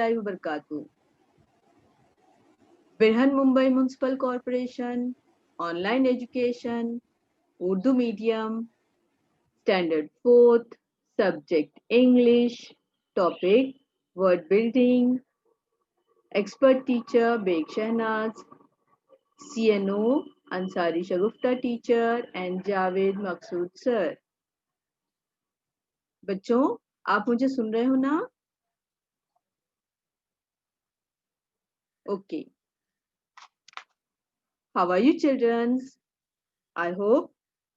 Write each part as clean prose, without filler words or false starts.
वरहमतुल्लाहि वबरकातुहू। Brihan Mumbai municipal corporation, online education, Urdu medium, standard 4th, subject English, topic word building, expert teacher Baig Shahnaz, CNO Ansari Shagufta teacher and Javed Maqsood sir. बच्चों, आप मुझे सुन रहे हो ना? Okay. How are you children? I hope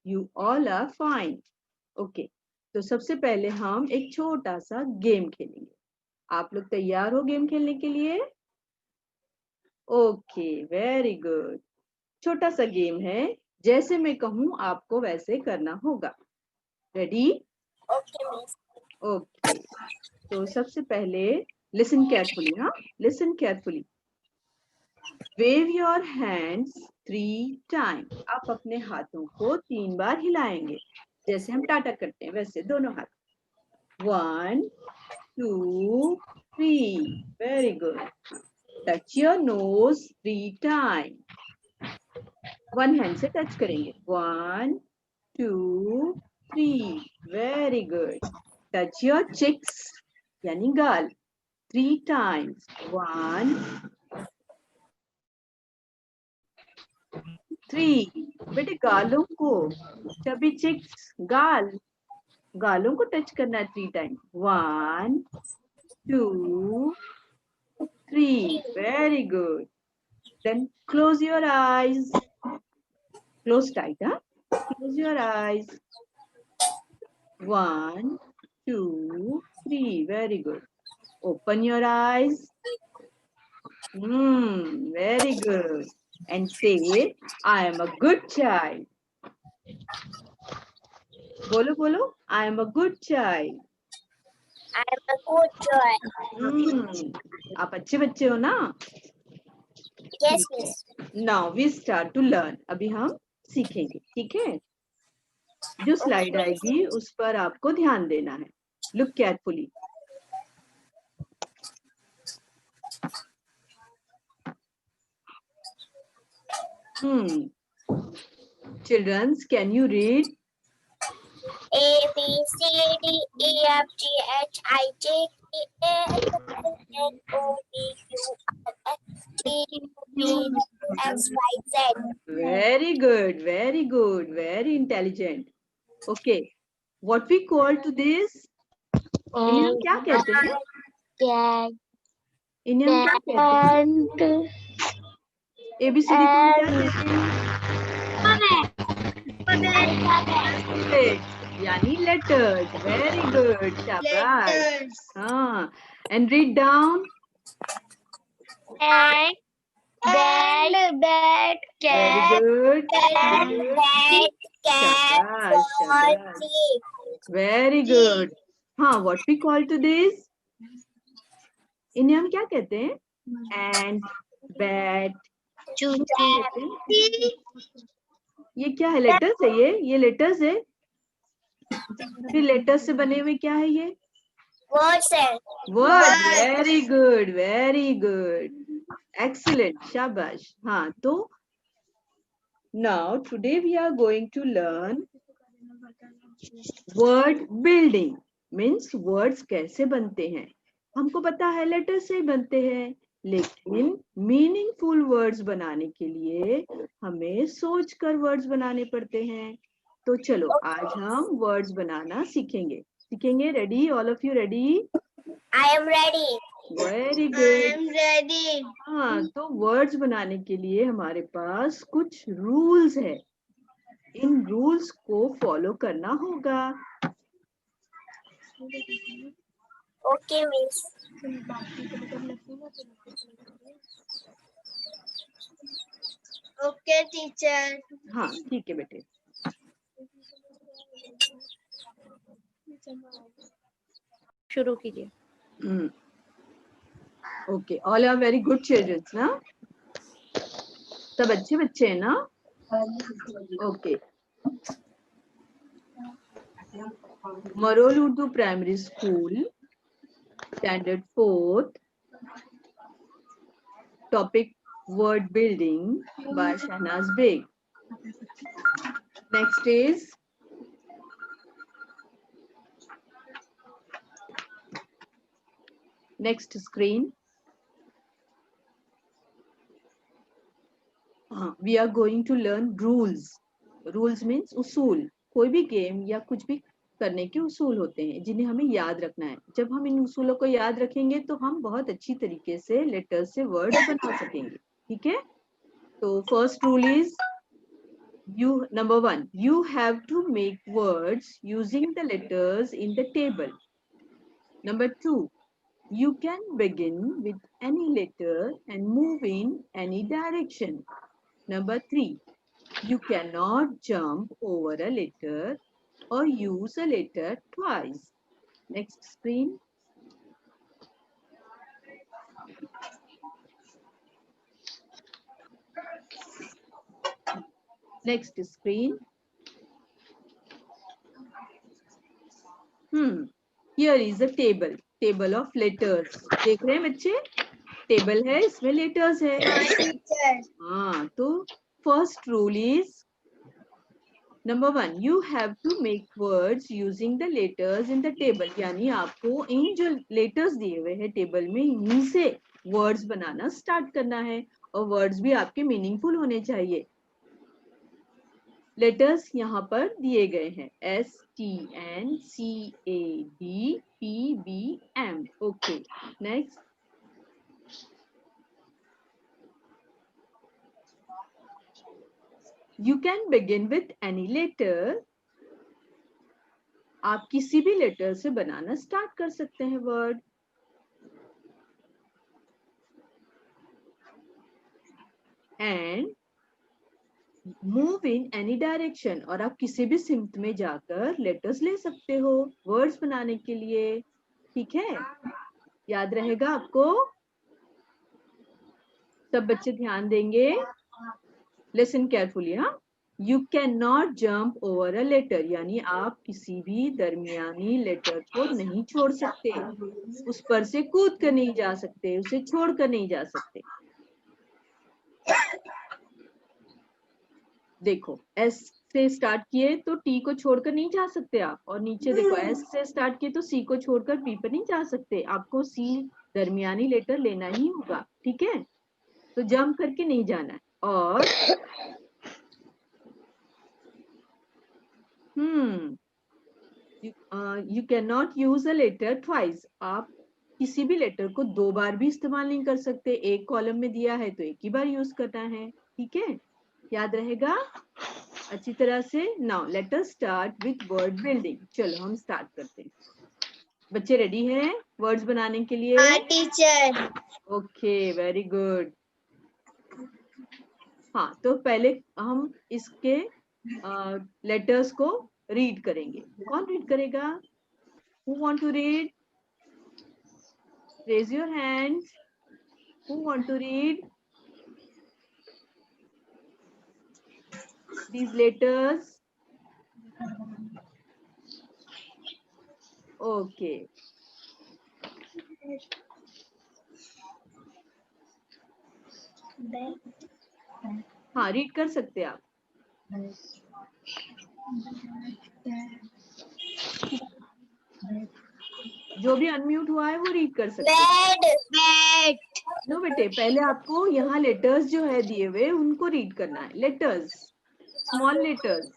you all are fine. Okay, तो सबसे पहले हम एक छोटा सा गेम खेलेंगे। आप लोग तैयार हो गेम खेलने के लिए? Okay, very good. छोटा सा गेम है, जैसे मैं कहूँ आपको वैसे करना होगा। रेडी? Okay miss. ओके, तो सबसे पहले लिसन केयरफुली। हाँ, listen carefully. Wave your hands 3 times. आप अपने हाथों को 3 बार हिलाएंगे, जैसे हम टाटा करते हैं वैसे दोनों हाथ। 1 2 3। Very good. Touch your nose 3 times. One hand से टच करेंगे। 1 2 3। Very good. Touch your cheeks यानी गाल 3 टाइम्स। 1 3। बेटे गालों को, चबी चिक्स गालों को टच करना है 3 times. 1 2 3। Very good. Then close your eyes. Close tight, हाँ? Close your eyes. 1 2 3। Very good. Open your eyes. Very good. And say, I am a good child. बोलो बोलो, I am a good child. I am a good child. आप अच्छे बच्चे हो ना? Yes miss. Now we start to learn. अभी हम सीखेंगे, ठीक है? जो स्लाइड आएगी उस पर आपको ध्यान देना है। Look carefully. Children, can you read? A B C D E F G H I J K L M N O P Q R S T U V X Y Z. Very good, very good, very intelligent. Okay, what we call to this? इन्हें हम क्या कहते हैं? इन्हें हम क्या कहते हैं? ABCD को हम क्या कहते हैं? यानी letters. Very good, शाबाश। हाँ, and read down. Bat, Very good. cat, शाबाश। Very good. हाँ, what we call to this? इन्हें हम क्या कहते हैं? Ant, bat. ये क्या है? लेटर्स है ये लेटर्स है। फिर लेटर्स से बने हुए क्या है ये? Word. Very good, very good, excellent, शाबाश। हाँ, तो now today we are going to learn word building. Means words कैसे बनते हैं। हमको पता है लेटर से ही बनते हैं, लेकिन मीनिंगफुल वर्ड्स बनाने के लिए हमें सोचकर वर्ड्स बनाने पड़ते हैं। तो चलो आज हम वर्ड्स बनाना सीखेंगे। Ready? All of you ready? I am ready. Very good. I am ready. हाँ, तो वर्ड्स बनाने के लिए हमारे पास कुछ रूल्स है। इन रूल्स को फॉलो करना होगा। Okay miss. Okay teacher. हाँ, ठीक है बेटे। शुरू कीजिए। Okay, all are very good childrens ना? सब अच्छे बच्चे हैं ना? Okay. Marol Urdu primary school, standard 4th, topic word building by Shahnaz Beg. Next is next screen. We are going to learn rules. Rules means उसूल. कोई भी गेम या कुछ भी करने के उसूल होते हैं जिन्हें हमें याद रखना है. जब हम इन उसूलों को याद रखेंगे तो हम बहुत अच्छी तरीके से लेटर्स से वर्ड्स बना सकेंगे. ठीक है? तो first rule is number 1, you have to make words using the letters in the table. Number 2, you can begin with any letter and move in any direction. Number 3, you cannot jump over a letter or use a letter twice. Next screen. Next screen. Here is a table. Table of letters. देख रहे हैं बच्चे? Table है, इसमें letters है. हाँ, तो first rule is number 1, you have to make words using the letters in the table. यानी आपको इन जो letters दिए हुए हैं टेबल में इन्हीं से words बनाना start करना है और words भी आपके meaningful होने चाहिए. लेटर्स यहाँ पर दिए गए हैं STN CAD PBM. Okay, next. You can begin with any letter. आप किसी भी लेटर से बनाना स्टार्ट कर सकते हैं word. And move in any direction. और आप किसी भी सिमत में जाकर लेटर्स ले सकते हो वर्ड्स बनाने के लिए. ठीक है? याद रहेगा आपको? सब बच्चे ध्यान देंगे. Listen carefully. हाँ, you can not jump over a letter. यानी आप किसी भी दरमियानी लेटर को नहीं छोड़ सकते. उस पर से कूद कर नहीं जा सकते, उसे छोड़ कर नहीं जा सकते. देखो, एस से स्टार्ट किए तो टी को छोड़कर नहीं जा सकते आप. और नीचे देखो, एस से स्टार्ट किए तो सी को छोड़कर पी पर नहीं जा सकते. आपको सी दरमियानी लेटर लेना ही होगा. ठीक है? तो जंप करके नहीं जाना है. और you can not use a letter twice. आप किसी भी लेटर को 2 बार भी इस्तेमाल नहीं कर सकते. एक कॉलम में दिया है तो एक ही बार यूज करना है. ठीक है? याद रहेगा अच्छी तरह से. Now let us start with word building. चलो हम स्टार्ट करते हैं. बच्चे रेडी हैं वर्ड्स बनाने के लिए? हाँ टीचर. Okay, very good. हाँ, तो पहले हम इसके लेटर्स को रीड करेंगे. कौन रीड करेगा? Who want to read? Raise your hands. Who want to read these letters? Okay. हाँ, रीड कर सकते आप. जो भी अनम्यूट हुआ है वो रीड कर सकते हैं. नो बेटे, पहले आपको यहाँ लेटर्स जो है दिए हुए उनको रीड करना है. लेटर्स, स्मॉल लेटर्स,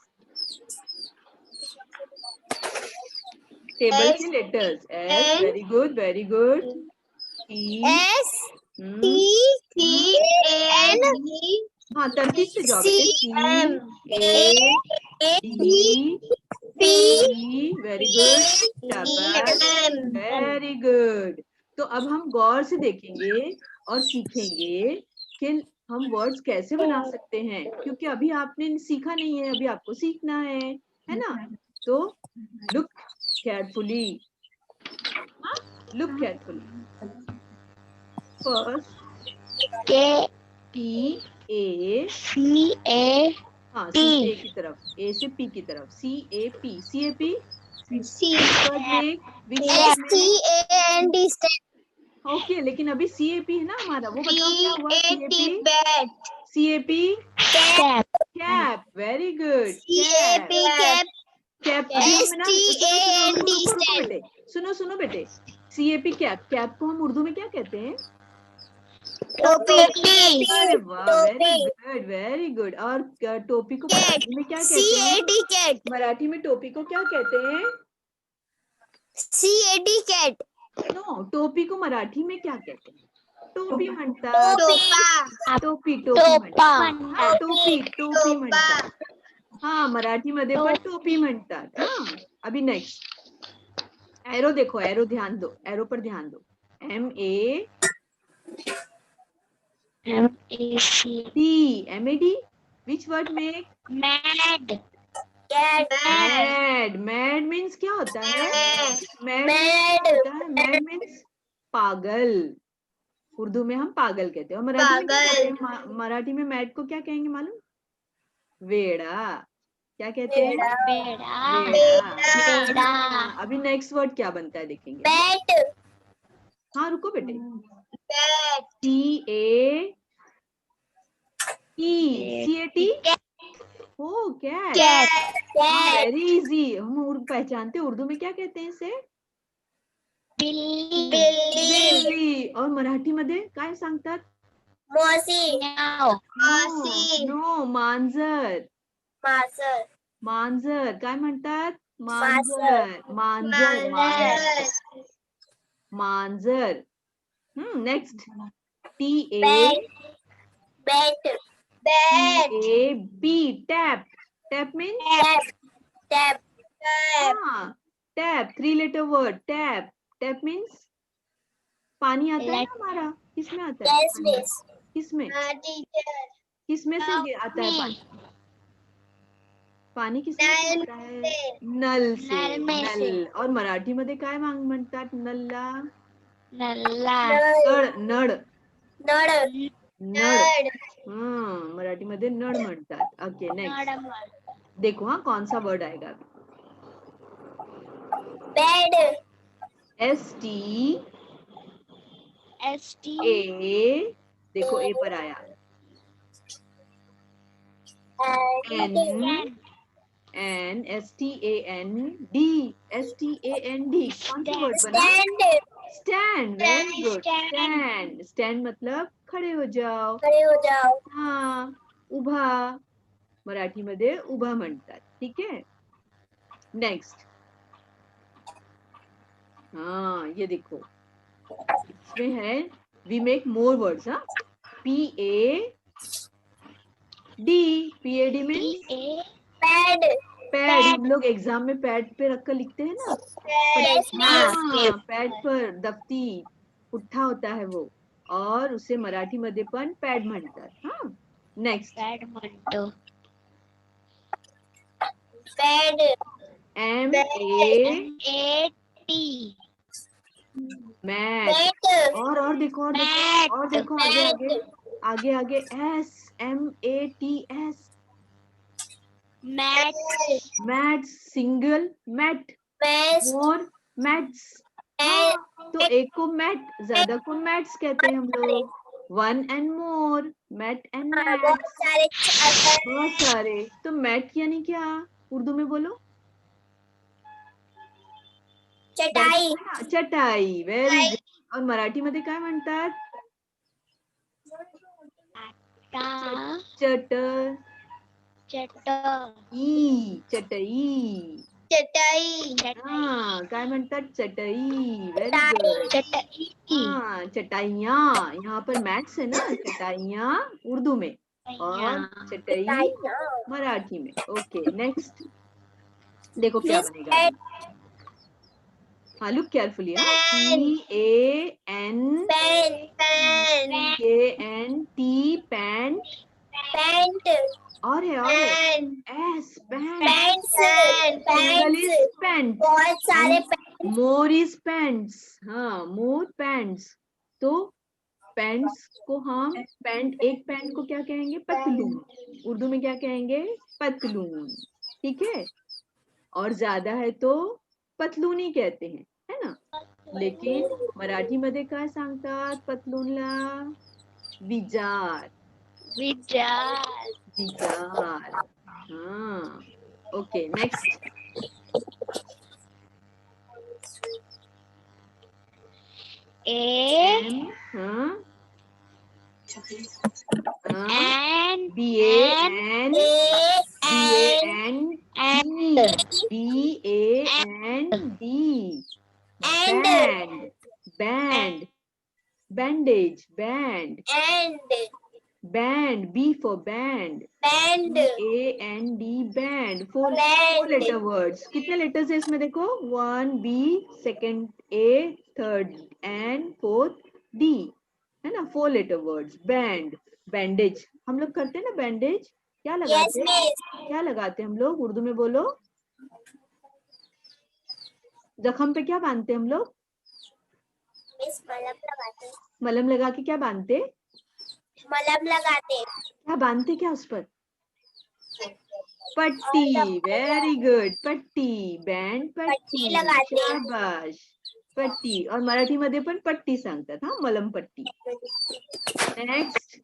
टेबल के letters. S, very good, very good. S T C N. हाँ, तरतीब से जाओ बेटे. C A D P. Very good, शाबाश, वेरी गुड. तो अब हम गौर से देखेंगे और सीखेंगे कि हम वर्ड्स कैसे बना सकते हैं. क्योंकि अभी आपने सीखा नहीं है, अभी आपको सीखना है ना? तो look carefully. Look carefully. First T A C A. हाँ, C A की तरफ, A से P की तरफ. C A P. C A P. C Which S T A N D. Okay, लेकिन अभी CAP है ना हमारा, वो बताओ क्या हुआ? CAP bat, CAP cap, cap, very good, CAP cap, cap. अभी हम है ना, STAND रुको बेटे, सुनो बेटे, CAP कैप, कैप को हम उर्दू में क्या कहते हैं? टोपी, अरे वाह, वेरी गुड। और टोपी को मराठी में क्या कहते हैं? CAT कैट, मराठी में टोपी को क्या कहते हैं? CAT कैट, नो, टोपी को मराठी में क्या कहते हैं? टोपी म्हणतात, टोपा, टोपी टोपा, म्हणतात, हा, टोपी म्हणतात, हा, मराठी मध्ये पण टोपी म्हणतात। हा, अभी नेक्स्ट एरो देखो, एरो ध्यान दो, एरो पर ध्यान दो। MAD, which word make? Mad, mad means क्या होता है? मैड मीन्स पागल। उर्दू में हम पागल कहते हैं, और मराठी में क्या कहते हैं? मराठी में मैड को क्या कहेंगे मालूम? वेड़ा। क्या कहते हैं? वेड़ा। अभी नेक्स्ट वर्ड क्या बनता है देखेंगे। बैट, हाँ रुको बेटे, CAT, ओ कैट, वेरी इजी। हम पहचानते हैं, उर्दू में क्या कहते हैं इसे? बिल्ली। और मराठी मध्ये काय सांगतात? मौसी, नो, मांजर। मांजर काय म्हणतात? मांजर। Next bat, TAP, tap means tap, tap, 3 letter word, tap means पानी आता है ना हमारा, किसमें आता है? किसमें से आता है पानी? पानी किसमें से आता है? नल से, नल। और मराठी मध्ये काय म्हणतात नलला? नळ। मराठी मध्ये नळ म्हणतात। ओके, नेक्स्ट देखो, हाँ कौन सा वर्ड आएगा? बेड, STA, देखो ए पर आया, STAND, कौन सा वर्ड बना? Stand, very good. स्टैंड मतलब खड़े हो जाओ। हाँ, उभा, मराठी मध्ये उभा म्हणतात, ठीक है। नेक्स्ट, हाँ ये देखो, इसमें है वी मेक मोर वर्ड्स। हाँ, PAD मीन्स पैड। हम लोग एग्जाम में पैड पे रखकर लिखते हैं ना, पैड पर दफ्ती पुठ्ठा होता है वो, और उसे मराठी मध्ये पण पैड म्हणतात। हाँ, नेक्स्ट मैट। और देखो, और देखो आगे SMATS, मैट, सिंगल मैट, मोर मैट्स। तो एक को मैट, ज्यादा को मैट्स कहते हैं हम लोग। 1 and more, mat and mats, बहुत सारे। तो मैट यानी क्या उर्दू में बोलो? चटाई, वेरी गुड। और मराठी मध्ये काय म्हणतात? चटई। हाँ, काय म्हणतात? चटई, वेरी गुड। हाँ, चटाइयाँ, यहाँ पर मैट्स है ना, चटाइयाँ उर्दू में, और चटई मराठी में। ओके, नेक्स्ट देखो क्या बनेगा। हाँ, look carefully. PANT, और है पैंट, बहुत सारे मोर इज पैंट्स। हाँ, मोर पैंट्स। तो पैंट्स को हम एक पैंट को क्या कहेंगे? पतलून। उर्दू में क्या कहेंगे? पतलून, ठीक है। और ज्यादा है तो पतलूनी कहते हैं, है ना। लेकिन मराठीमध्ये काय सांगतात पतलूनला? विजार. विजार. विजार. हा. Okay, next. एम. हाँ. And B-A-N. and B-A-N-D. Band. Band. Bandage. Band. Band. B for band. B-A-N-D. Band. Four letter words. कितने letters है इसमें देखो? 1 B, second A, third N, fourth D. है ना? 4 letter words. Band. Bandage. हम लोग करते हैं ना bandage? क्या लगाते हैं? क्या लगाते हैं हम लोग? उर्दू में बोलो. जख्म पे क्या बांधते हैं हम लोग? मलम लगा के क्या बांधते? मलम लगाते. क्या बांधते क्या उस पर? पट्टी. Very good. पट्टी. बँड पट्टी. शाबाश. पट्टी. और मराठी मध्ये पण पट्टी सांगतात हा, मलम पट्टी. नेक्स्ट.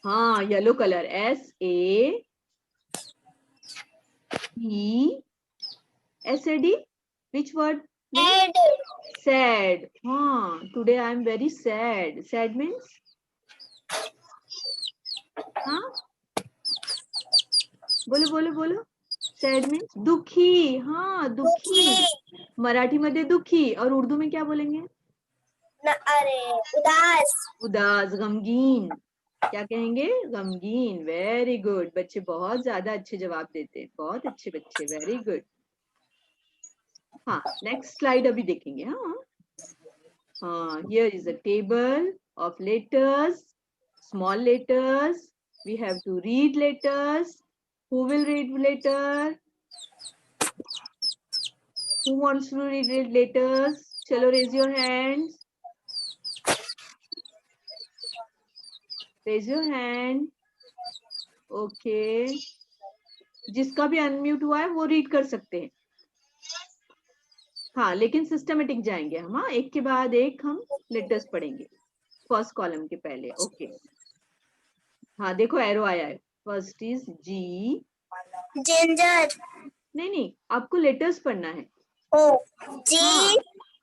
हाँ, yellow colour. S-A-E. S-A-D. Which word? Sad. हाँ, today I am very sad. Sad means? हाँ, बोलो बोलो बोलो. सैड मीन्स दुखी. हाँ, दुखी. मराठी मध्ये दुखी और उर्दू में क्या बोलेंगे? अरे उदास. उदास. गमगीन. क्या कहेंगे? गमगीन. Very good. बच्चे बहुत ज्यादा अच्छे जवाब देते हैं. बहुत अच्छे बच्चे. Very good. हाँ, नेक्स्ट स्लाइड अभी देखेंगे. हाँ, हाँ, here is a table of letters. Small letters. We have to read letters. Who will read letter? Who wants to read letters? Chalo, raise your hands. Raise your hand. Okay. जिसका भी unmute हुआ है वो read कर सकते हैं. हाँ, लेकिन सिस्टमेटिक जाएंगे हम. हाँ, एक के बाद एक हम लेटर्स पढ़ेंगे. फर्स्ट कॉलम के पहले. ओके. हाँ, देखो एरो आया है. First is G. जिंजर. नहीं, आपको लेटर्स पढ़ना है. ओ. जी.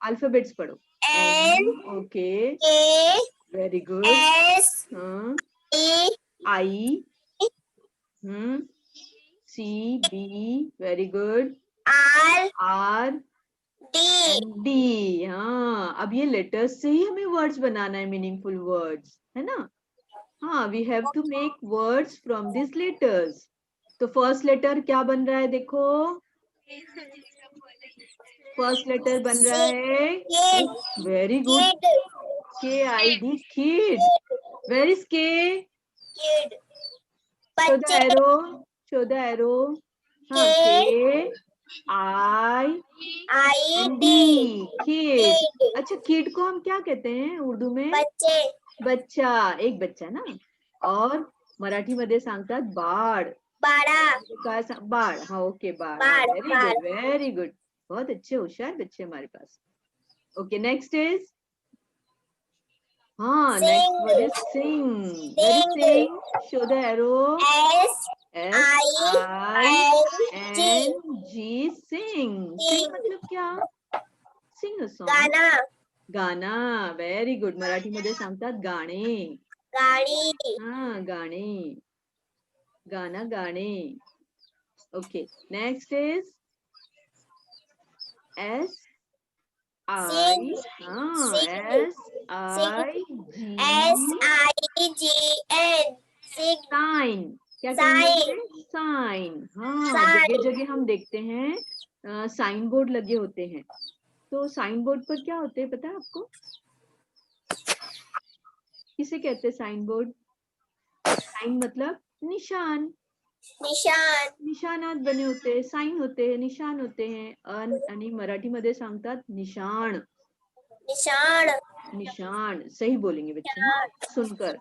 अल्फाबेट्स पढ़ो. N. Okay. A. Very good. S. हाँ. E. I. C. B. Very good. R. D. D. हाँ, अब ये लेटर्स से ही हमें वर्ड्स बनाना है, मीनिंगफुल वर्ड्स, है ना? हाँ, we have to make words from this letters. तो फर्स्ट लेटर क्या बन रहा है देखो. फर्स्ट लेटर बन रहा है. Very good. K-I-D. Kid. Where is K? Kid. Show the arrow. Show the arrow. हाँ, K-I-D. Kid. अच्छा, kid को हम क्या कहते हैं उर्दू में? बच्चे. बच्चा. एक बच्चा ना. और मराठी मध्ये सांगतात बाळ. बाळा. बाळ. हाँ, ओके. बाळ. Very good. Very good. बहुत अच्छे होशियार बच्चे हमारे पास. Okay, next is. हाँ, next word is sing. Where is sing? Show the arrow. S-I-N-G. Sing. Sing मतलब क्या? Sing a song. गाना. Very good. मराठी मध्ये सांगतात गाणे. हाँ, गाणे. गाना, गाणे. Okay. Next is S-I. S-I-G-N. Sign. क्या कहेंगे? साइन. हाँ, जगह जगह हम देखते हैं साइन बोर्ड लगे होते हैं. तो साइन बोर्ड पर क्या होते हैं पता है आपको? किसे कहते हैं साइन बोर्ड? साइन मतलब निशान. निशानात बने होते हैं. साइन होते हैं, निशान होते हैं. आणि मराठी मध्ये सांगतात निशाण. निशान. सही बोलेंगे बच्चे. सुनकर.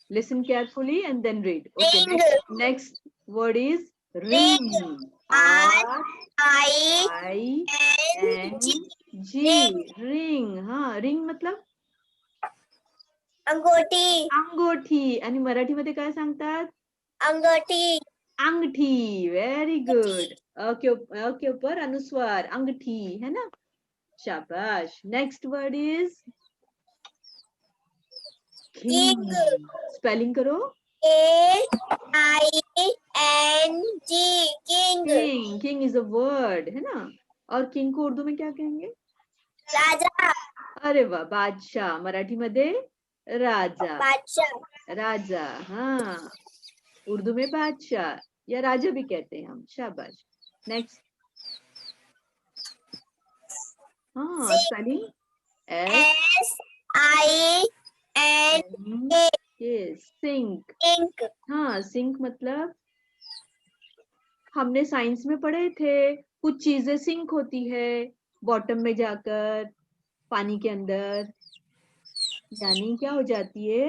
Listen carefully and then read. Okay. Next word is ring. R I I N N G. G ring. हाँ, रिंग मतलब अंगूठी. अंगोठी. आणि मराठीमध्ये काय सांगतात? अंगूठी. अंगठी. Very good. के ऊपर अनुस्वार अंगठी है ना. शाबाश. Next word is King. King. Spelling करो. KING. King. King. King is a word है ना. और किंग को उर्दू में क्या कहेंगे? राजा. अरे वाह. बादशाह. मराठीमध्ये राजा. बादशाह. राजा. हाँ, उर्दू में बादशाह या राजा भी कहते हैं हम. शाबाश. नेक्स्ट. हाँ, स्पेलिंग SINK. सिंक. Ink. हाँ, सिंक मतलब हमने साइंस में पढ़े थे, कुछ चीजें सिंक होती है बॉटम में जाकर पानी के अंदर. यानी क्या हो जाती है,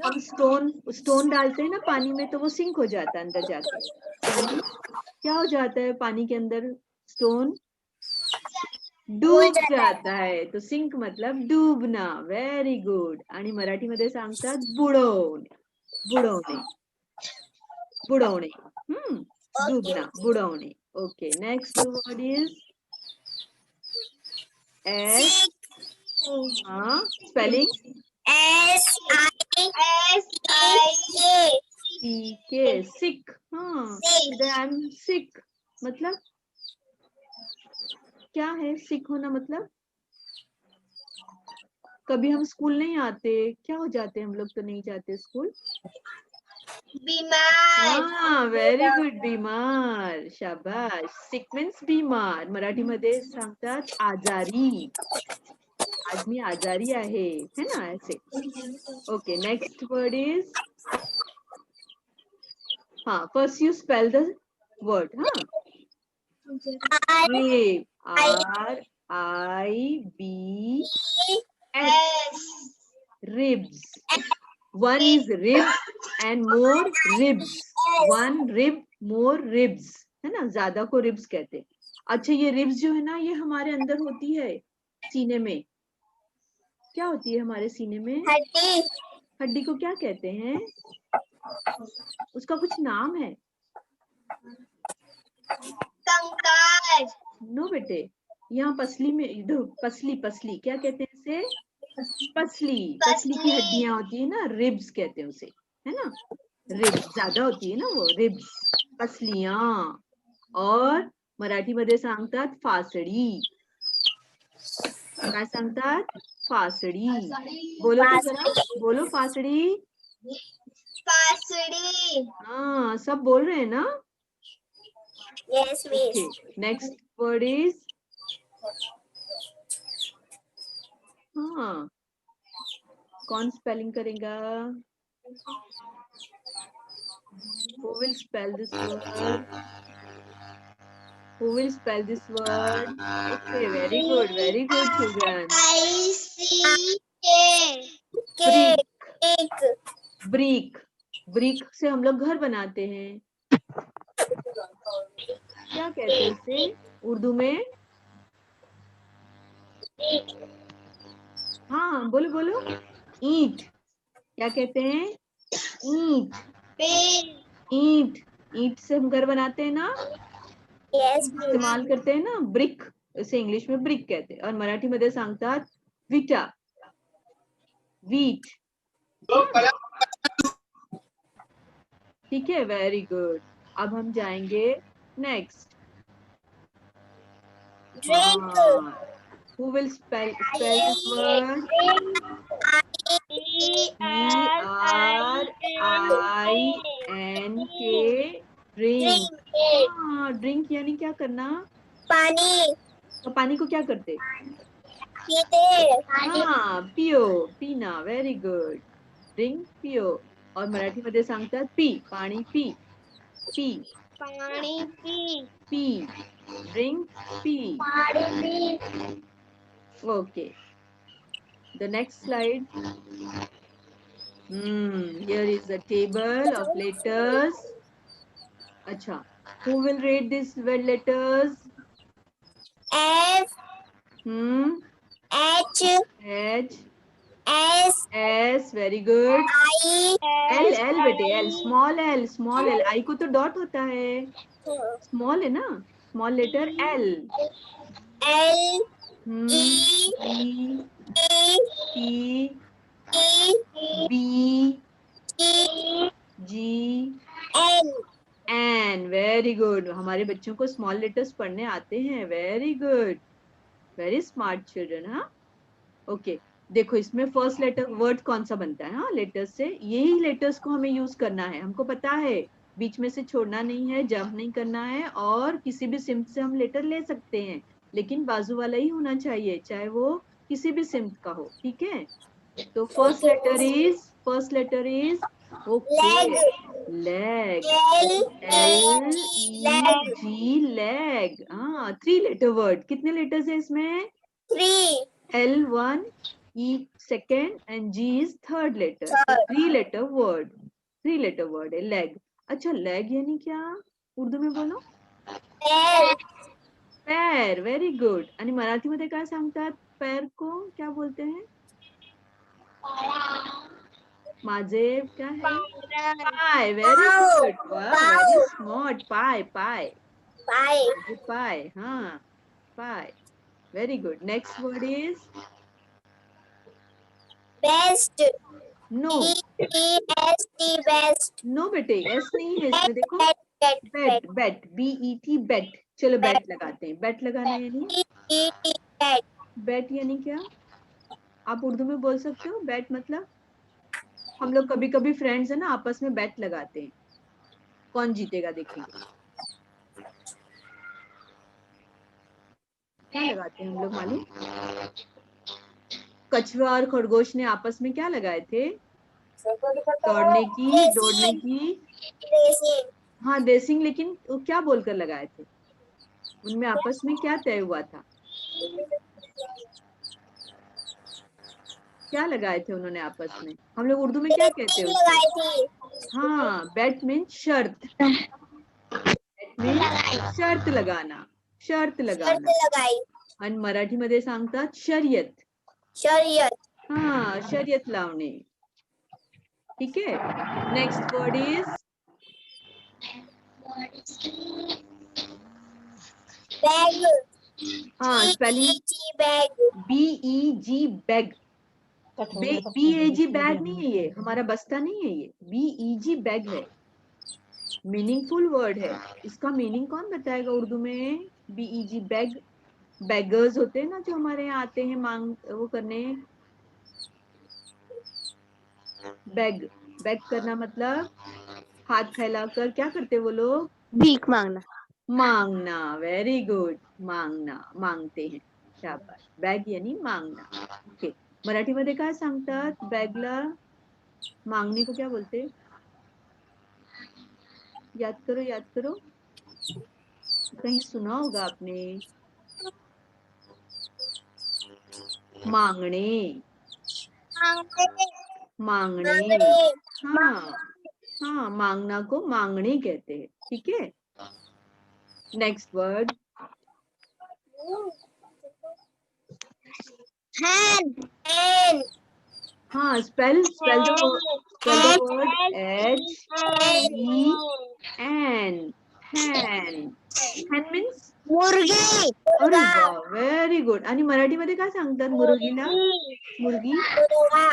हम स्टोन डालते हैं ना पानी में तो वो सिंक हो जाता है अंदर जाके. यानी क्या हो जाता है पानी के अंदर? स्टोन डूब जाता है. तो सिंक मतलब डूबना. Very good. आणि मराठीमध्ये सांगतात बुडवणे. बुडवणे. बुडवणे. डूबना. बुडवणे. Okay. Next word is S. हाँ, स्पेलिंग SIK. सिक. हाँ, आई एम सिक मतलब क्या है? सिक होना मतलब कभी हम स्कूल नहीं आते, क्या हो जाते हम लोग? तो नहीं जाते स्कूल. बीमार. हाँ, व्हेरी गुड. बीमार. शाबाश. सिक मीन्स बीमार. मराठीमध्ये सांगतात आजारी. आज मी आजारी आहे, है ना, ऐसे. ओके. नेक्स्ट वर्ड इज हाँ, first you spell the word. हाँ, rib. RIBS. Ribs. One is rib and more ribs. One rib, more ribs. है ना, ज्यादा को रिब्स कहते हैं. अच्छा, ये रिब्स जो है ना, ये हमारे अंदर होती है सीने में. क्या होती है हमारे सीने में? हड्डी. हड्डी को क्या कहते हैं? उसका कुछ नाम है. कंकाल. नो बेटे, यहाँ पसली में इधर पसली क्या कहते हैं इसे? पसली. पसली की हड्डियां होती है ना, रिब्स कहते हैं उसे, है ना. रिब्स ज्यादा होती है ना वो, रिब्स. पसलियां. और मराठीमध्ये सांगतात फासडी. काय सांगतात? फासडी. बोलो तो जरा. बोलो फासडी. फासड़ी. हाँ, सब बोल रहे हैं ना. Yes, miss. Okay. Next word is हाँ, कौन स्पेलिंग करेगा? Who will spell this word? Who will spell this word? Okay, very good, children. Brick. Brick. Brick से हम लोग घर बनाते हैं. क्या कहते हैं इसे उर्दू में? हाँ, बोलो बोलो. ईंट. क्या कहते हैं? ईंट. ईंट. ईंट से हम घर बनाते हैं ना, Yes, इस्तेमाल करते हैं ना. ब्रिक, इसे इंग्लिश में ब्रिक कहते हैं. और मराठी मध्ये सांगतात विटा. वीट. ठीक है, वेरी गुड. अब हम जाएंगे next. Drink. Who will spell this word? DRINK. Drink. हाँ, ड्रिंक यानी क्या करना? पानी. तो पानी को क्या करते? पीते. हाँ, पियो. पीना. Very good. ड्रिंक, पियो. और मराठी मध्ये सांगतात पी. पाणी पी. पी. पानी पी. पी. Drink, P. पानी P. Okay. The next slide. Here is the table of letters. अच्छा, Who will read these letters? F H S S, very good. I L बेटे, L, small L. I को तो dot होता है, small है ना, small letter L. L E E T E B E G N. N. Very good. हमारे बच्चों को स्मॉल लेटर्स पढ़ने आते हैं. Very good, very smart children. हाँ, ओके. देखो इसमें फर्स्ट लेटर वर्ड कौन सा बनता है? हाँ, लेटर्स से. यही लेटर्स को हमें यूज करना है, हमको पता है. बीच में से छोड़ना नहीं है, जंप नहीं करना है, और किसी भी सिम्ट से हम लेटर ले सकते हैं, लेकिन बाजू वाला ही होना चाहिए, चाहे वो किसी भी सिम्ट का हो. ठीक है. तो first letter is okay, leg. L leg. Leg. हाँ, 3 लेटर वर्ड. कितने लेटर्स है इसमें? 3. L1, E second and G is third letter. So 3 letter word. 3 letter word है leg. अच्छा, leg यानी क्या? उर्दू में बोलो. पैर. पैर. Very good. आणि मराठी मध्ये काय सांगतात? पैर को क्या बोलते हैं? माझे क्या है? पाय. Very good. Very smart. पाय. Pie. पाय. हाँ, पाय. Very good. Next word is Best. No. BEST best. No बेटे, एस नहीं है इसमें. देखो, Bet. बेट. BET बेट. चलो बेट लगाते हैं. बेट लगाना यानी, BET bet. बेट यानी क्या? आप उर्दू में बोल सकते हो बेट मतलब? हम लोग कभी कभी फ्रेंड्स है ना, आपस में बेट लगाते हैं, कौन जीतेगा देखेंगे. क्या लगाते हैं हम लोग मालूम? कछुआ और खरगोश ने आपस में क्या लगाए थे? दौड़ने की. Racing. हाँ, रेसिंग. लेकिन वो क्या बोलकर लगाए थे? उनमें आपस में क्या तय हुआ था? क्या लगाए थे उन्होंने आपस में? हम लोग उर्दू में क्या कहते हैं उसको? लगाई थी. हाँ, बैट मीन्स शर्त. बैट मीन्स शर्त लगाना. शर्त शर्त लगाना. लगाई. आणि मराठीमध्ये सांगतात शर्यत. शर्यत. हाँ, शर्यत लावणे. ठीक है. Next word is beg. हाँ, spelling beg. BEG beg. BEG bag नहीं है ये, हमारा बस्ता नहीं है ये. BEG बैग है. मीनिंगफुल वर्ड है. इसका मीनिंग कौन बताएगा उर्दू में? BEG bag. बैगर्स होते हैं ना जो हमारे यहाँ आते हैं मांग वो करने. बैग. बैग करना मतलब हाथ फैलाकर क्या करते वो लोग? भीख मांगना. मांगना. Very good. मांगना, मांगते हैं. शाबाश. बैग यानी मांगना. ओके. मराठीमध्ये काय सांगतात बैगला? मांगने को क्या बोलते? याद करो. कहीं सुना होगा आपने. मांगने. हाँ, हाँ, मांगना को मांगने कहते हैं. ठीक है. Next word. हैन. हाँ, spell the word HEN. Hen. Hen means मुर्गी. अरे वाह, व्हेरी गुड. आणि मराठीमध्ये काय सांगतात मुर्गीला? मुर्गी. मुर्गा.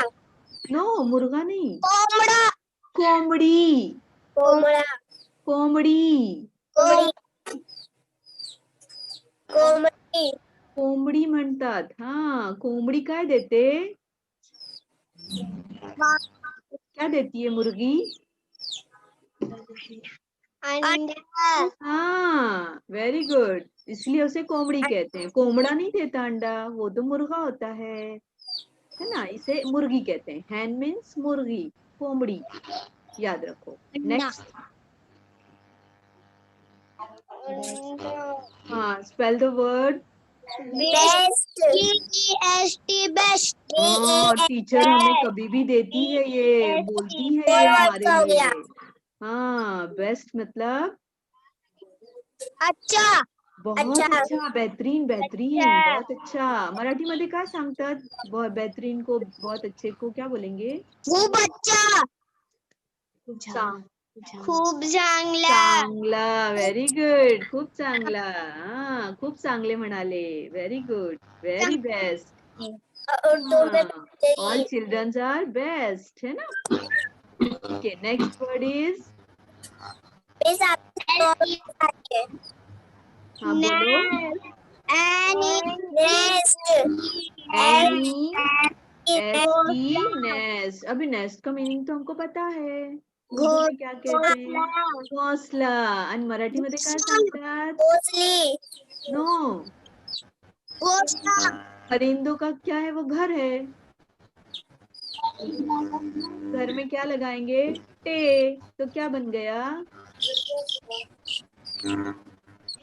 नो, मुर्गा नाही. कोंबडा. कोंबडी. कोंबडा. कोंबडी. कोंबडी. कोंबडी म्हणतात. हा, कोंबडी काय देते? क्या देती है मुर्गी? अंडा. हाँ, वेरी गुड. इसलिए उसे कोंबड़ी कहते हैं. कोंबड़ा नहीं देता अंडा, वो तो मुर्गा होता है ना. इसे मुर्गी कहते हैं. हैन मीन्स मुर्गी, कोंबड़ी. याद रखो. नेक्स्ट. हाँ, spell the word best. BEST best. और टीचर हमें कभी भी देती है ये, बोलती है ये हमारे लिए. हाँ, बेस्ट मतलब अच्छा. बहुत अच्छा. अच्छा, बेहतरीन बेहतरीन, अच्छा. बहुत अच्छा. मराठीमध्ये काय सांगतात बहुत बेहतरीन को, बहुत अच्छे को क्या बोलेंगे? खूप अच्छा. चांग खूप चांगला. चांगला, व्हेरी गुड, खूप चांगला. हा, खूप चांगले म्हणाले, very good, very best. Urdu में ऑल चिल्ड्रंस आर बेस्ट, है ना? Okay, next word is, base आपके. हाँ बोलो. Nest. Any S T nest. अभी नेस्ट का मीनिंग तो हमको पता है, उर्दू में क्या कहते हैं? घोंसला. आणि मराठीमध्ये काय सांगतात? घोंसली. नो, घोंसला. परिंदों का क्या है? वो घर है. घर में क्या लगाएंगे? टे. तो क्या बन गया?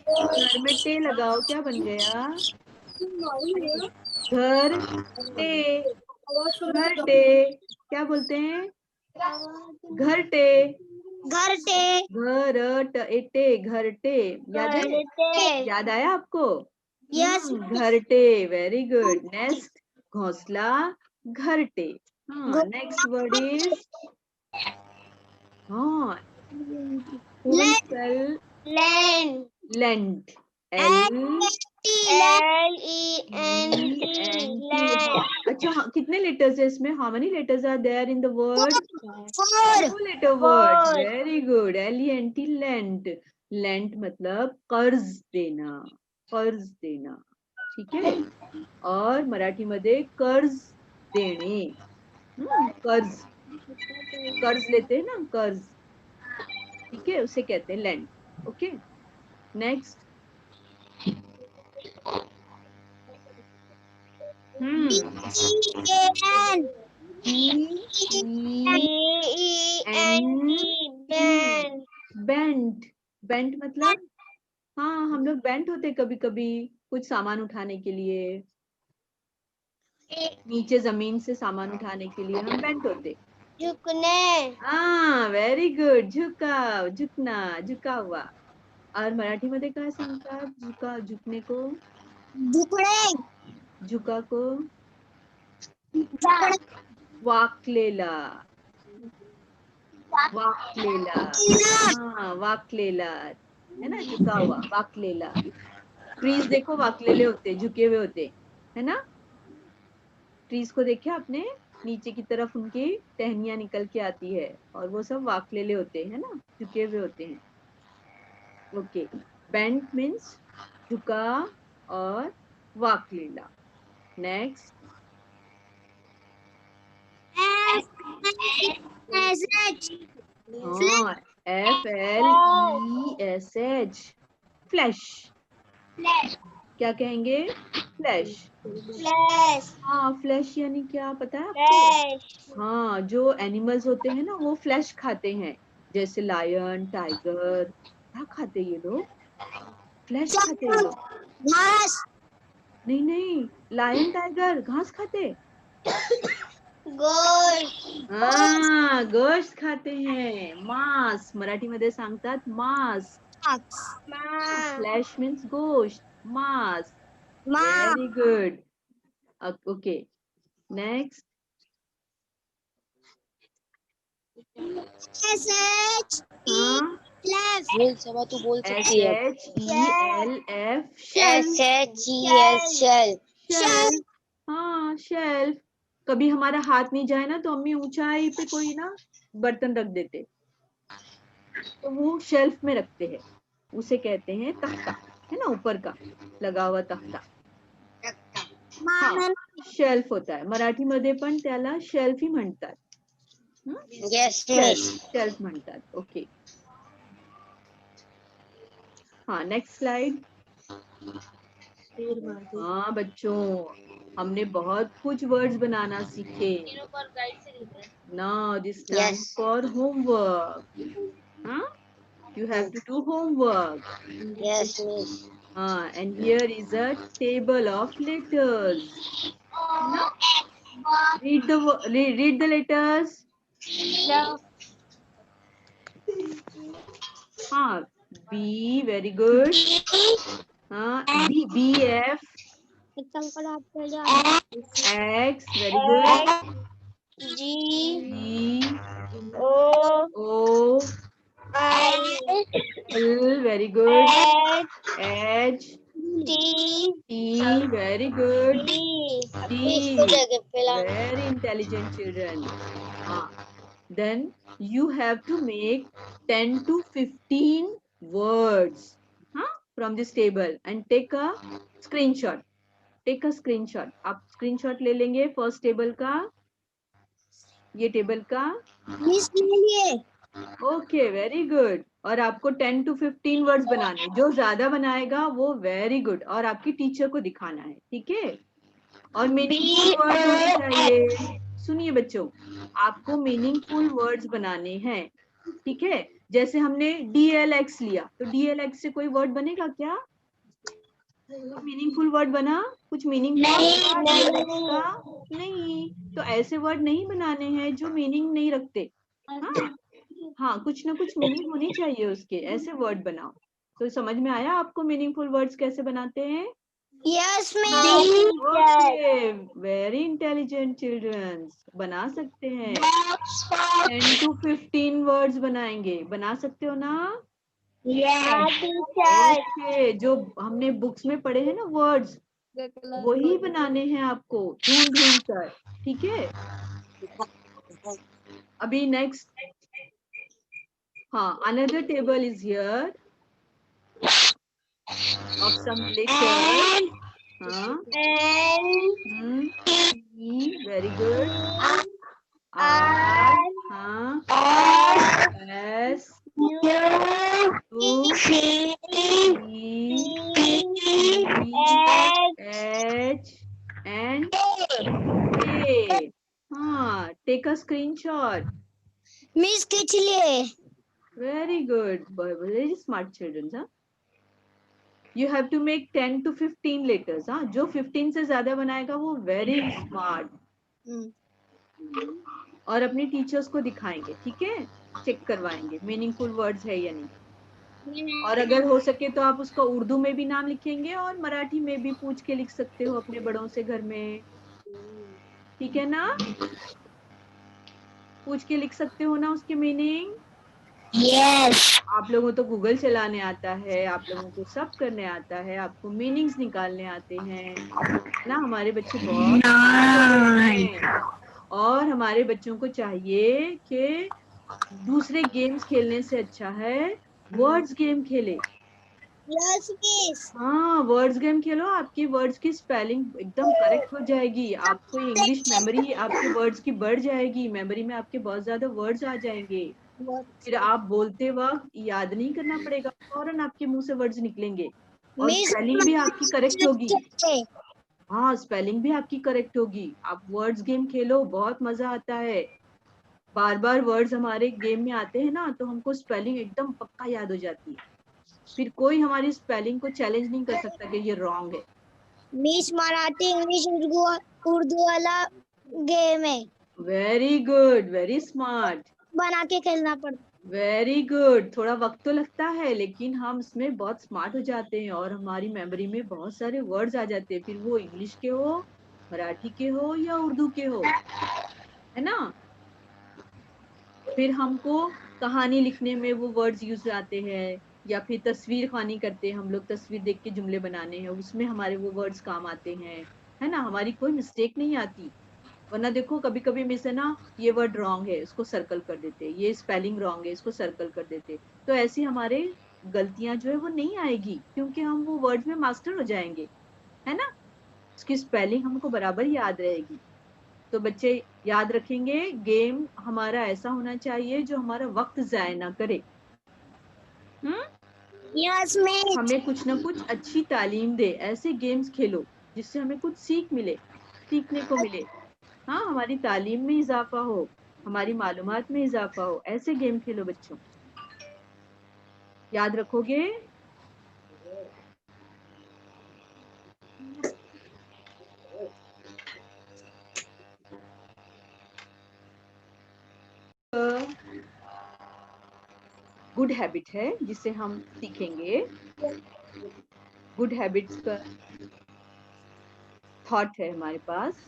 घर में टे लगाओ, क्या बन गया? घर टे. घर टे क्या बोलते हैं? घर टे. घरटे. टे, घर टे. याद है? याद आया आपको? यस. घरटे, वेरी गुड. नेस्ट, घोंसला, घरटे. हाँ, नेक्स्ट वर्ड इज, हाँ, होलसेल लैंड. लेंट. LENT. हाँ, अच्छा, हाँ, कितने लेटर्स है इसमें? How many letters are there in the word? 4 letter word, very good. LENT, lent. Lent मतलब कर्ज देना, कर्ज देना, ठीक है? और मराठी मध्ये कर्ज देणे. कर्ज, कर्ज लेते हैं ना, कर्ज, ठीक है, उसे कहते हैं lent. Okay, next. Bent. Bent मतलब, हाँ, हम लोग बेंट होते कभी कभी कुछ सामान उठाने के लिए, नीचे जमीन से सामान उठाने के लिए हम बेंट होते. झुकने. हाँ, वेरी गुड. झुकाव, झुकना, झुका हुआ. और मराठी मध्ये काय सांगतात झुका, झुकने को? झुकणे. झुका को वाकलेला, वाकलेला. हाँ, वाकलेला है ना, झुका हुआ, वाकलेला. ट्रीज देखो वाकलेले होते, झुके हुए होते, है ना? ट्रीज को देखे आपने? नीचे की तरफ उनकी टहनियां निकल के आती है और वो सब वाकलेले होते हैं ना, झुके हुए होते हैं. ओके, बेंट मीन्स झुका और वाकलेला. नेक्स्ट. हाँ, FLESH, फ्लैश. क्या कहेंगे? फ्लैश. हाँ, फ्लैश यानी क्या पता है आपको? हाँ, जो एनिमल्स होते हैं ना वो फ्लैश खाते हैं, जैसे लायन, टाइगर. क्या खाते ये लोग? फ्लैश खाते ये लोग. घास. नहीं नहीं, लायन टाइगर घास खाते. गोश्त. हाँ, गोश्त खाते हैं. मांस, मराठी मध्ये सांगतात मांस. फ्लैश मीन्स गोश्त, मांस. Very good. Okay, next. हाँ, तू बोल सकती है. SHELF, shelf. शेल्फ, हाँ, शेल्फ. कभी हमारा हाथ नहीं जाए ना तो अम्मी ऊंचाई पे कोई ना बर्तन रख देते, तो वो शेल्फ में रखते हैं, उसे कहते हैं तख्ता, है ना, ऊपर का लगा हुआ तख्ता. हाँ, शेल्फ होता है. मराठी मध्ये पण त्याला शेल्फ ही म्हणतात. शेल्फ म्हणतात. ओके, हाँ, नेक्स्ट स्लाइड. हाँ बच्चों, हमने बहुत कुछ वर्ड्स बनाना सीखे. Now this time for homework. Huh? You have to do homework. Yes, miss. And here is a table of letters. Now, read the letters. हाँ, B, very good. B, B, F, X, very good. G, G, O, O, I, L, very good. H, H, T, T, very good. D. D, very intelligent children. Then you have to make 10 to 15 words from this table and take a screenshot. Take a screenshot. आप screenshot ले लेंगे first table का, ये table का. Miss के लिए okay, very good. और आपको 10 to 15 वर्ड्स बनाने, जो ज्यादा बनाएगा वो वेरी गुड, और आपकी टीचर को दिखाना है, ठीक है. और मीनिंगफुल वर्ड्स होने चाहिए. सुनिए बच्चों, आपको मीनिंगफुल वर्ड्स बनाने हैं, ठीक है. जैसे हमने DLX लिया, तो DLX से कोई वर्ड बनेगा क्या? मीनिंगफुल वर्ड बना? कुछ मीनिंगफुल का नहीं. तो ऐसे वर्ड नहीं बनाने हैं जो मीनिंग नहीं रखते. हाँ, कुछ ना कुछ मीनिंग होनी चाहिए उसके, ऐसे वर्ड बनाओ. तो समझ में आया आपको मीनिंगफुल वर्ड्स कैसे बनाते हैं? Yes miss. Okay, very intelligent childrens, बना सकते हैं. 10 to 15 वर्ड्स बनाएंगे, बना सकते हो ना? ओके, जो हमने बुक्स में पढ़े हैं ना वर्ड्स, वही बनाने हैं आपको ढूंढ ढूंढ कर, ठीक है. अभी नेक्स्ट, हाँ, another table is here of some letters. हाँ, वेरी गुड. R, हाँ, S, U, C, H, and K. हाँ, take a screenshot. मिस खींच लिए. Very good. Very smart children, huh? You have to make 10 to 15 letters. हाँ, जो 15 से ज्यादा बनाएगा वो very smart. और अपनी टीचर्स को दिखाएंगे, ठीक है, चेक करवाएंगे मीनिंगफुल वर्ड्स है या नहीं. और अगर हो सके तो आप उसका उर्दू में भी नाम लिखेंगे और मराठी में भी पूछ के लिख सकते हो अपने बड़ों से घर में, ठीक है ना. पूछ के लिख सकते हो ना उसके मीनिंग. यस. आप लोगों तो गूगल चलाने आता है, आप लोगों को सब करने आता है, आपको मीनिंग्स निकालने आते हैं ना. हमारे बच्चे बहुत हैं, और हमारे बच्चों को चाहिए कि दूसरे गेम्स खेलने से अच्छा है वर्ड्स गेम खेले. Yes miss. हाँ, वर्ड्स गेम खेलो, आपकी वर्ड्स की स्पेलिंग एकदम करेक्ट हो जाएगी. आपको इंग्लिश मेमोरी आपके वर्ड्स की बढ़ जाएगी, मेमोरी में आपके बहुत ज्यादा वर्ड्स आ जाएंगे. फिर आप बोलते वक्त याद नहीं करना पड़ेगा, फौरन आपके मुंह से वर्ड्स निकलेंगे, और स्पेलिंग भी आपकी करेक्ट होगी. हाँ, स्पेलिंग भी आपकी करेक्ट होगी. आप वर्ड्स गेम खेलो, बहुत मजा आता है. बार बार वर्ड्स हमारे गेम में आते हैं ना, तो हमको स्पेलिंग एकदम पक्का याद हो जाती है. फिर कोई हमारी स्पेलिंग को चैलेंज नहीं कर सकता कि ये रॉन्ग है. मिस मराठी इंग्लिश उर्दू वाला गेम है. Very good, very smart. बना के खेलना पड़ता. Very good. थोड़ा वक्त तो लगता है, लेकिन हम इसमें बहुत स्मार्ट हो जाते हैं और हमारी मेमोरी में बहुत सारे वर्ड्स आ जाते हैं, फिर वो इंग्लिश के हो, मराठी के हो या उर्दू के हो, है ना. फिर हमको कहानी लिखने में वो वर्ड्स यूज आते हैं, या फिर तस्वीर खानी करते हैं हम लोग, तस्वीर देख के जुमले बनाने हैं, उसमें हमारे वो वर्ड्स काम आते हैं, है ना. हमारी कोई मिस्टेक नहीं आती. वरना देखो कभी कभी मिस है ना, ये वर्ड रॉन्ग है, इसको सर्कल कर देते, ये स्पेलिंग रॉन्ग है, इसको सर्कल कर देते. तो ऐसी हमारे गलतियां जो है वो नहीं आएगी, क्योंकि हम वो वर्ड्स में मास्टर हो जाएंगे, है ना. उसकी स्पेलिंग हमको बराबर याद रहेगी. तो बच्चे याद रखेंगे, गेम हमारा ऐसा होना चाहिए जो हमारा वक्त जाया ना करे. Yes miss. हमें कुछ ना कुछ अच्छी तालीम दे. ऐसे गेम्स खेलो जिससे हमें कुछ सीखने को मिले. हाँ, हमारी तालीम में इजाफा हो, हमारी मालूमात में इजाफा हो. ऐसे गेम खेलो बच्चों, याद रखोगे. गुड हैबिट है जिसे हम सीखेंगे। गुड हैबिट्स का थॉट है हमारे पास।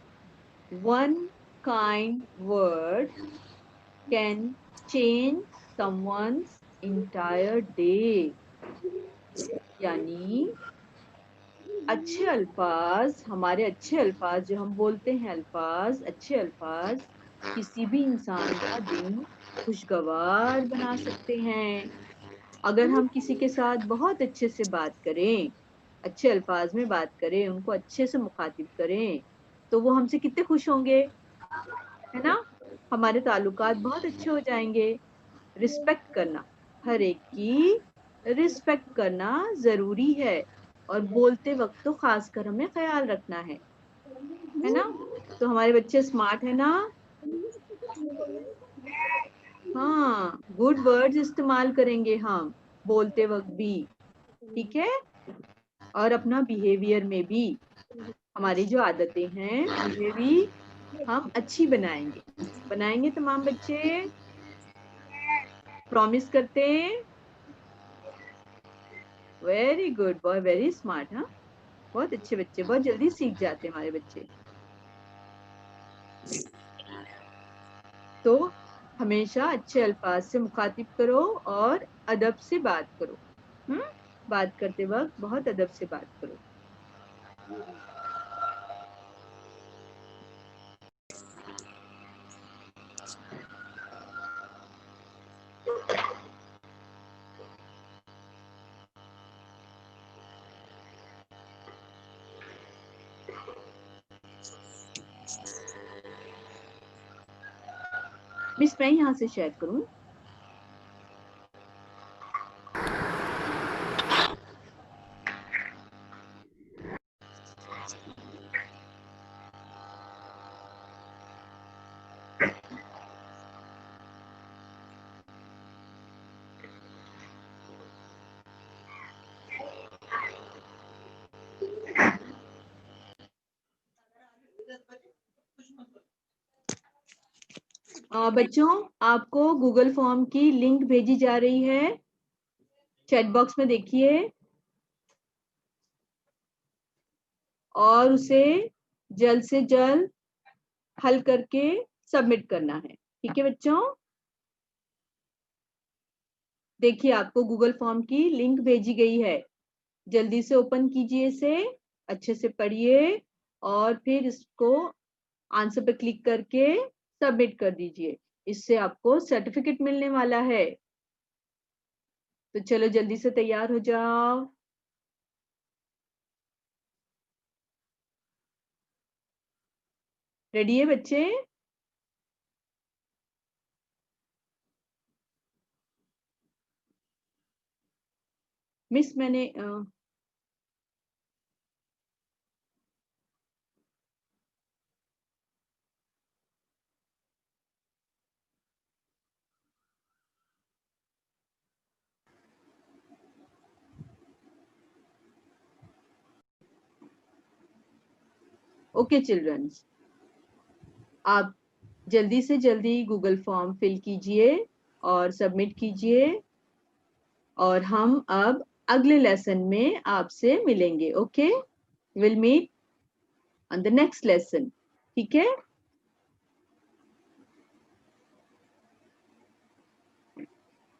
One kind word can change someone's entire day. यानी अच्छे अल्फाज, हमारे अच्छे अल्फाज जो हम बोलते हैं, अल्फाज, अच्छे अल्फाज किसी भी इंसान का दिन खुशगवार बना सकते हैं। अगर हम किसी के साथ बहुत अच्छे से बात करें, अच्छे अल्फाज में बात करें, उनको अच्छे से मुखातिब करें, तो वो हमसे कितने खुश होंगे, है ना। हमारे ताल्लुकात बहुत अच्छे हो जाएंगे। रिस्पेक्ट करना, हर एक की रिस्पेक्ट करना जरूरी है, और बोलते वक्त तो खासकर हमें ख्याल रखना है ना। तो हमारे बच्चे स्मार्ट है ना। हाँ, गुड वर्ड्स इस्तेमाल करेंगे हम बोलते वक्त भी, ठीक है। और अपना बिहेवियर में भी हमारी जो आदतें हैं उन्हें भी हम अच्छी बनाएंगे। बनाएंगे तमाम बच्चे, प्रॉमिस करते हैं। Very good boy, very smart. हाँ, बहुत अच्छे बच्चे, बहुत जल्दी सीख जाते हैं हमारे बच्चे। तो हमेशा अच्छे अल्फाज से मुखातिब करो और अदब से बात करो। बात करते वक्त बहुत अदब से बात करो। मिस, मैं यहाँ से शेयर करूँ। बच्चों, आपको गूगल फॉर्म की लिंक भेजी जा रही है, चैट बॉक्स में देखिए, और उसे जल्द से जल्द हल करके सबमिट करना है, ठीक है बच्चों। देखिए, आपको गूगल फॉर्म की लिंक भेजी गई है, जल्दी से ओपन कीजिए इसे, अच्छे से पढ़िए और फिर इसको आंसर पे क्लिक करके सबमिट कर दीजिए। इससे आपको सर्टिफिकेट मिलने वाला है। तो चलो जल्दी से तैयार हो जाओ। रेडी है बच्चे? मिस, मैंने ओके चिल्ड्रंस, आप जल्दी से जल्दी गूगल फॉर्म फिल कीजिए और सबमिट कीजिए, और हम अब अगले लेसन में आपसे मिलेंगे। Okay, will meet on the next lesson, ठीक है।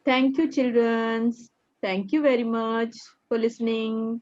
Thank you childrens, thank you very much for listening.